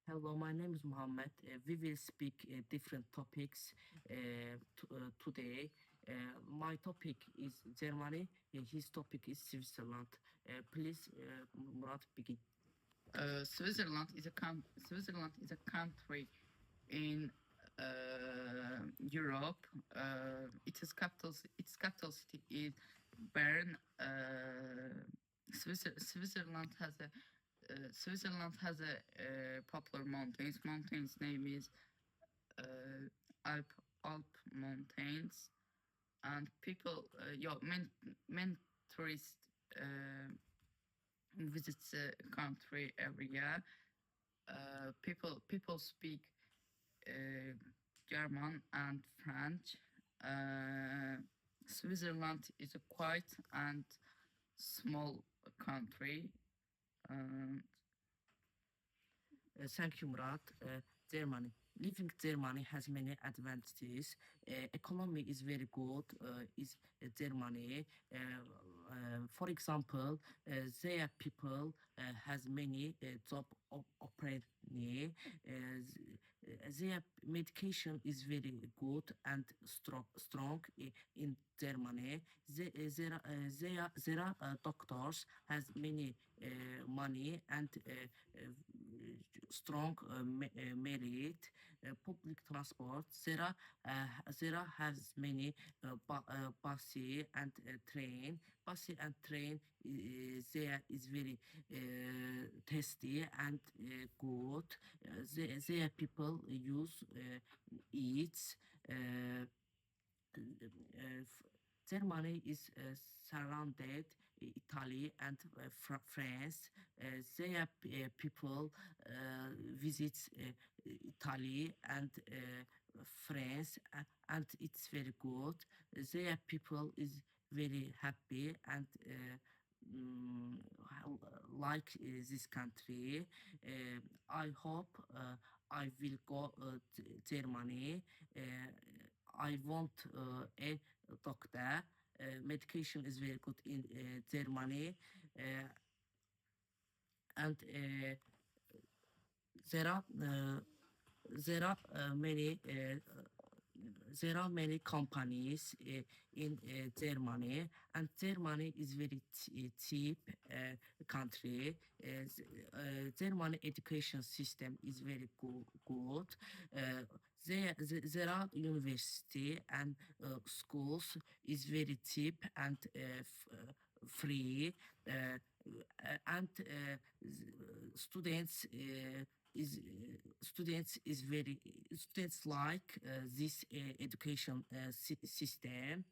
Hello, my name is Mohammed. We will speak different topics today. My topic is Germany. His topic is Switzerland. Please, Murat, begin. Switzerland is a country in Europe. Its capital city is Bern. Switzerland has a popular mountains. Mountains name is uh, Alp Mountains, and people, main tourists uh, visits the country every year. People speak uh, German and French. Uh, Switzerland is a quiet and small country. Uh, Thank you, Murat. Germany. Living Germany has many advantages. Economy is very good. Is Germany. For example, their people has many job opportunity. Their medication is very good and strong in Germany. Their doctors has many money and strong merit. Public transport. There has many bus and train. Bus and train there is very tasty and good. Their people use eats. Uh, Germany is surrounded Italy and France. Their people visit Italy and France, and it's very good. Their people is very happy and mm, like this country. I hope I will go Germany. I want a doctor. Medication is very good in Germany, and there are uh, there are many companies in Germany, and Germany is very cheap country. Germany education system is very good. Uh, there are university and schools is very cheap and free, and students. Students is very students like this education system.